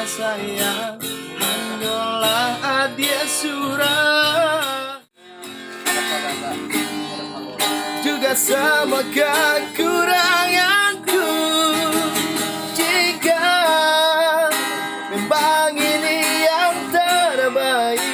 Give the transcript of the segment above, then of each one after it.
sayang hanyalah dia surah. Juga sama kekuranganku, jika memang ini yang terbaik.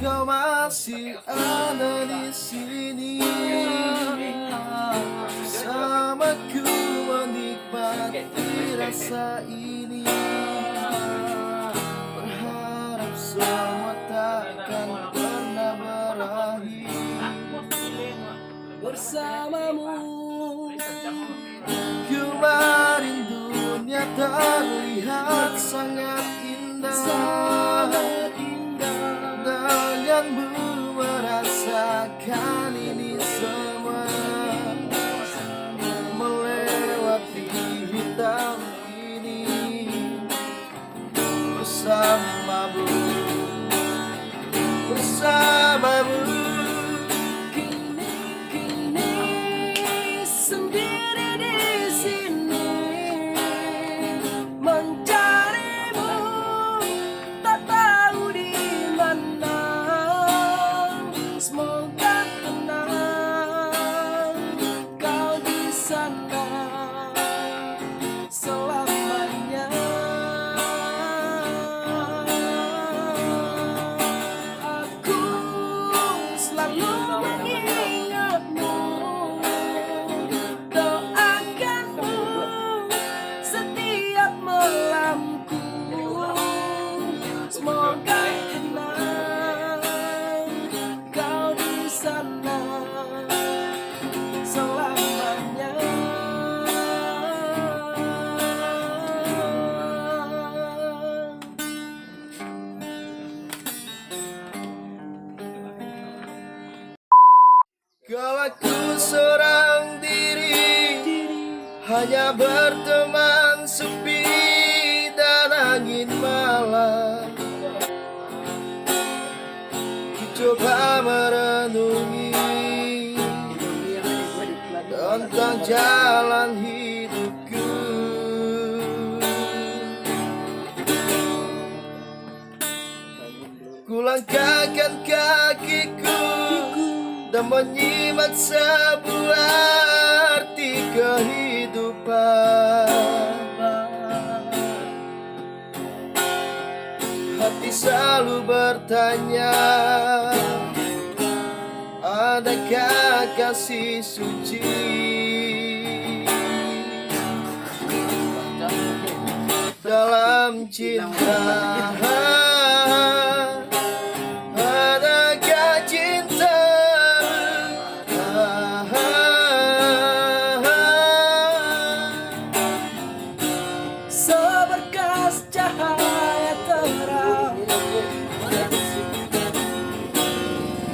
Kau masih ada di sini, bersamaku menikmati rasa ini. Berharap semua takkan pernah berakhir bersamamu. Kemarin dunia terlihat sangat indah, denganmu merasakan ini semua, melewati hitam ini bersamamu, bersamamu. Kini sendiri di sini mencarimu, tak tahu di mana. Semoga tenang kau di sana selamanya. Aku selalu mengingatmu, doakanmu setiap malamku. Semoga tenang kau di sana selamanya. Kau aku seorang diri, hanya berteman sepi dan angin malam. Ku coba merenungi tentang jalan hidupku. Ku langkahkan kakiku dan menyimak sebuah arti kehidupan. Hati selalu bertanya, adakah kasih suci dalam cinta? Adakah cinta seberkas cahaya terang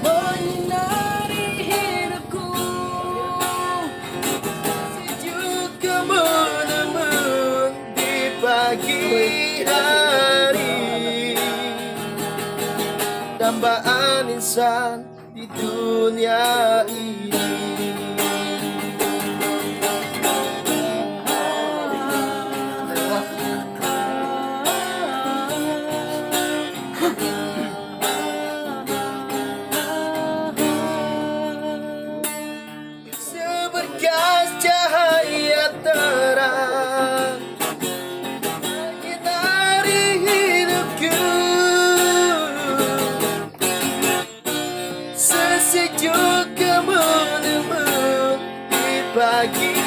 menyinari hidupku, sejuk kemen-men di pagi hari, dambaan insan di dunia ini. Seberkas cahaya terang menyinari hidupku, sesejuk kemen-men di pagi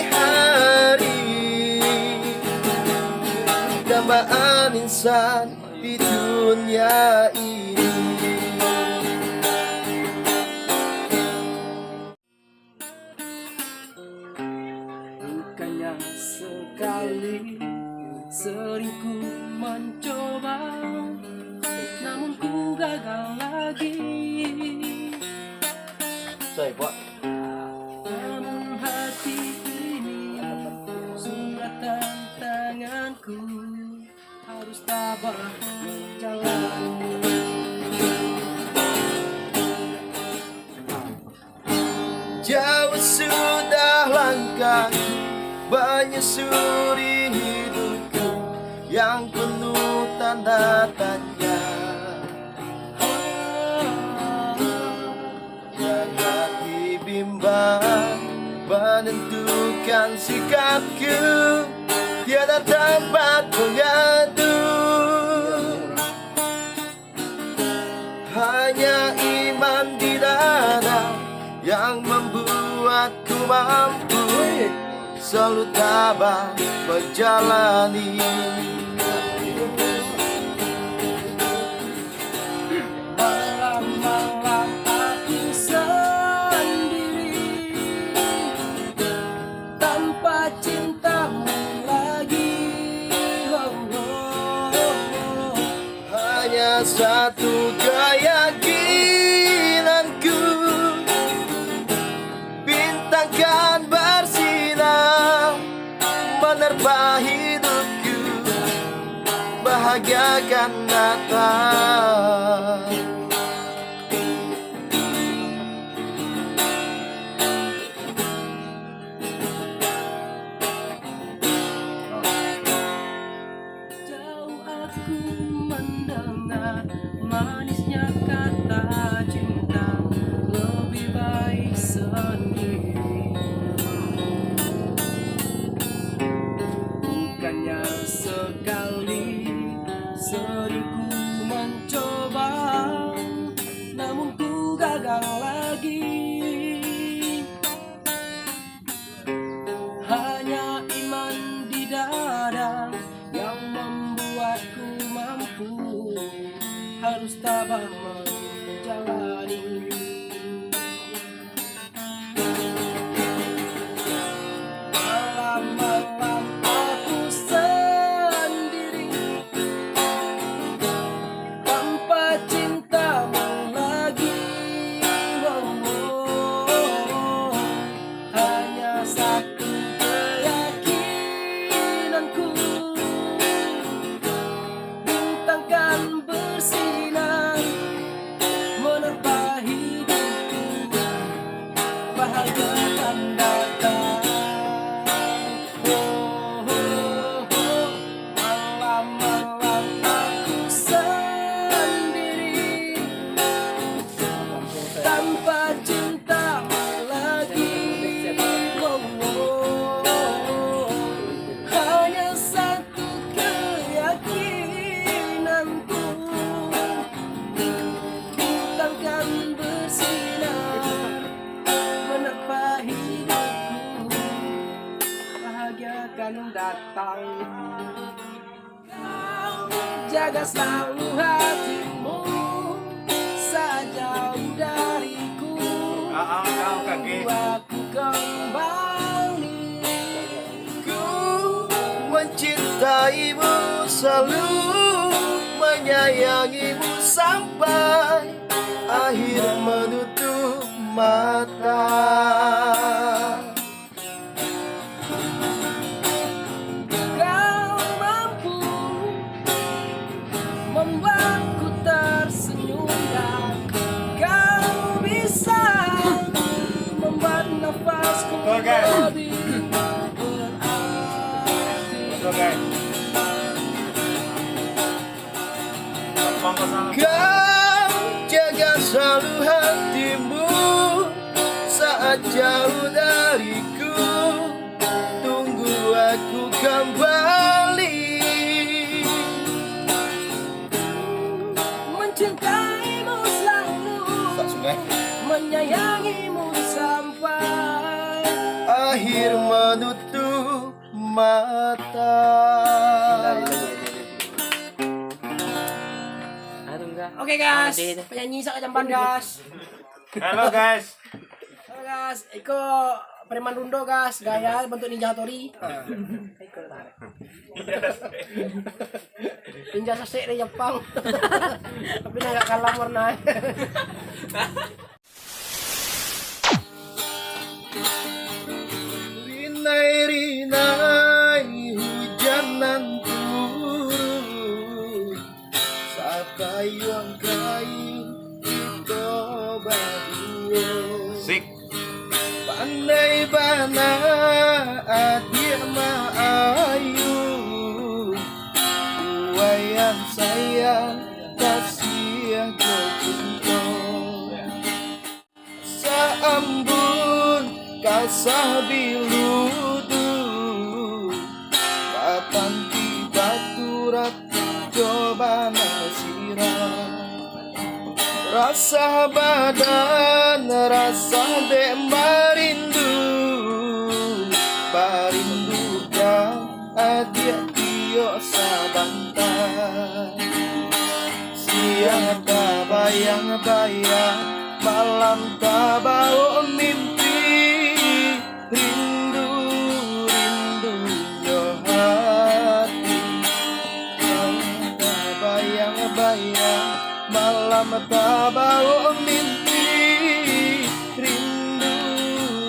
hari, dambaan insan di dunia ini. Bukannya sekali sering ku mencoba, namun ku gagal lagi. Namun hati ini surat tantanganku, Jauh sudah langkahku menyusuri hidupku yang penuh tanda tanya. Jagat bimbang menentukan sikapku, tiada tempat mengadu. Hanya iman di dada yang membuatku mampu selalu tabah menjalani. Malam-malam aku sendiri tanpa cintamu lagi. Hanya satu keyakinanku, bintang kan bersinar menerpa hidupku, bahagia kan datang. Jauh aku mendengar manisnya kata cinta, lebih baik sendiri. Bukannya sekali sering ku mencoba, namun ku gagal lagi. Hanya iman di dada yang membuatku mampu harus tabah menjalani. Malam-malam aku sendiri tanpa cintamu lagi. Hanya satu keyakinanku, bintang kan bersinar menerpa hidupku, bahagia kan datang. Malam-malam aku sendiri tanpa cintamu lagi. Hanya satu keyakinanku, bintang kan bersinar menerpa hidupku, bahagia kan datang. Kau jaga selalu hatimu saat jauh dariku. Aku kembali, ku mencintaimu selalu, menyayangimu sampai akhir menutup mata. Kau mampu membuatku tersenyum dan kau bisa membuat nafasku lebih berarti. Kau jaga selalu hatimu saat jauh dariku, tunggu aku kembali. Mencintaimu selalu, menyayangimu sampai akhir menutup mata. Oke guys, penyanyi sak jamban guys. Halo guys. Halo guys, Iko preman Rundo guys, gaya bentuk Ninja Hattori. Iko tarik. Ninja sasek dari Jepang. Tapi nggak kalah warna. Rinai hujanan turun, sapayuang kayu kita berdua. Sik. anak dia maayu wayang sayang kasih cinta saambun kasah biludu kapan tiba turat coba nasirah rasa badan rasa dek marindu parindukan adia tio sabantah siang tak bayang-bayang malam tak bau mimpi rindu rindunya hati tak bayang-bayang malam tak bau mimpi rindu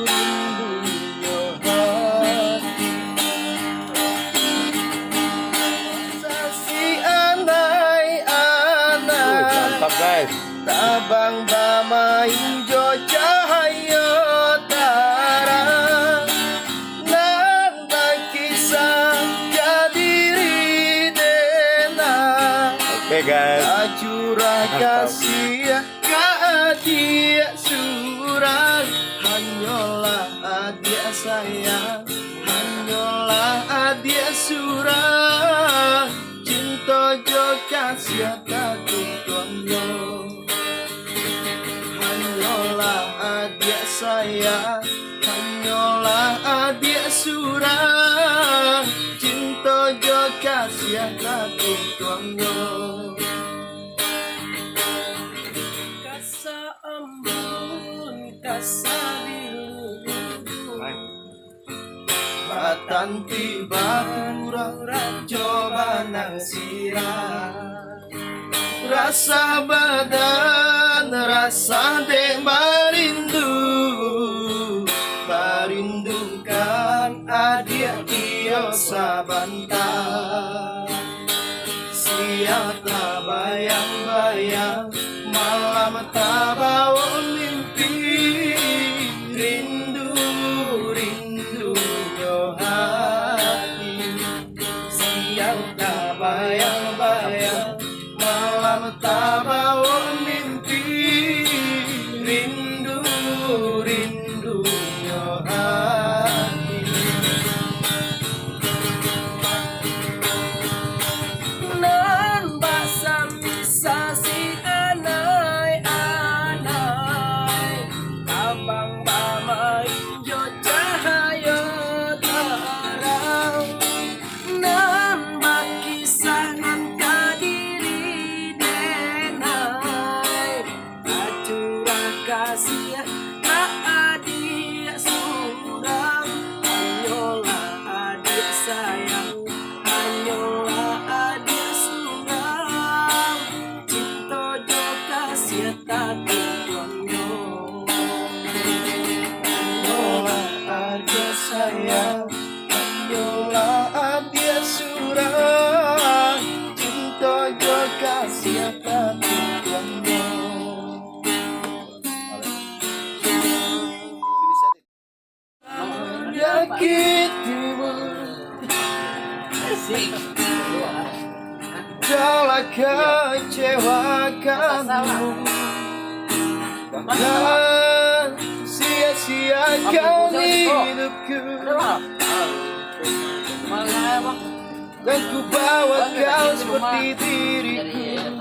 rindunya hati sasi anai-anai Mantap guys. tabang bama hijau cahaya tarang nang kisah jadiri dena Oke guys. curah kasih adik surang hanyalah adik sayang hanyalah adik surang cinta jo kasih takut konyo hanyalah adik sayang hanyalah adik surang cinta jo kasih takut konyo batan tiba turang coba nang sirah rasa badan rasa dek marindu marindukan adik tio sabantah siang tak bayang-bayang malam tak bawa mimpi rindu rindunya hati siang tak bayang-bayang malam tak bawa mimpi rindu rindunya hati nan basam bisa si anai-anai tabang bama hijau cahaya terang nan bakisah nan kadiri denai acurah kasih tak adik surang hanyalah adik sayang hanyalah adik surang cinta jo kasih takut konyo hanyalah adik sayang hanyalah adik surang cinta jo kasih takut konyo menyakitimu telah kecewakanmu dan sia-siakan hidupku dan ku bawa kau seperti diriku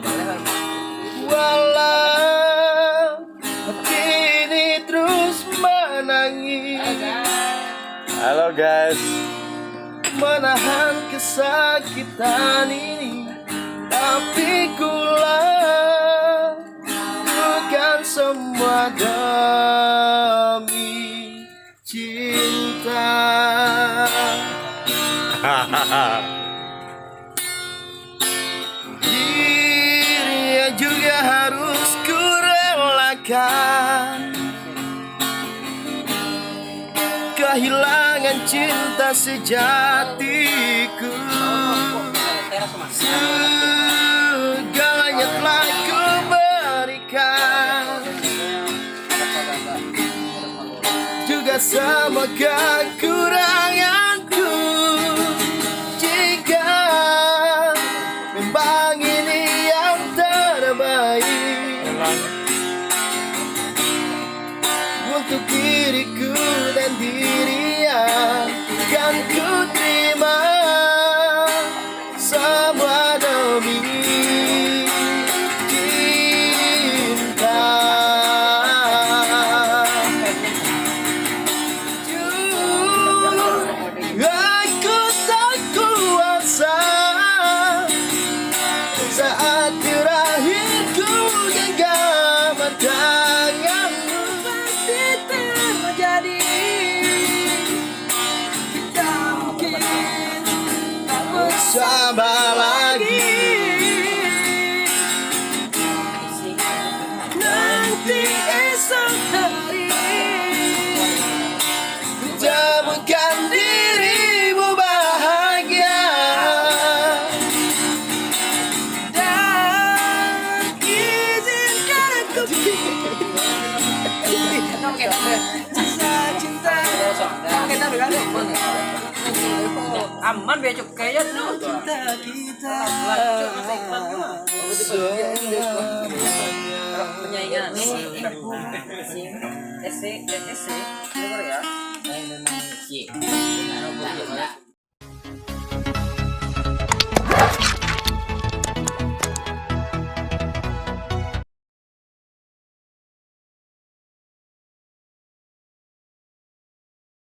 walau hati ini terus menangis Halo guys. menahan kesakitan ini tapi ku lakukan semua demi cinta dirinya juga harus ku relakan kehilangan cinta sejatiku segalanya telah ku berikan juga juga sama kekuranganku. Jika memang ini yang terbaik untuk diriku dan dirinya, kan ku terima semua demi cinta. Aku tak kuasa saat terakhirku genggam tanganmu. Pasti terjadi. Tak mungkin tak Bersama lagi nanti esok hari. temukan dirimu bahagia Dan izinkan aku cinta aman becok kayak tuh kita penyaingan SC SC ya. Memang sih.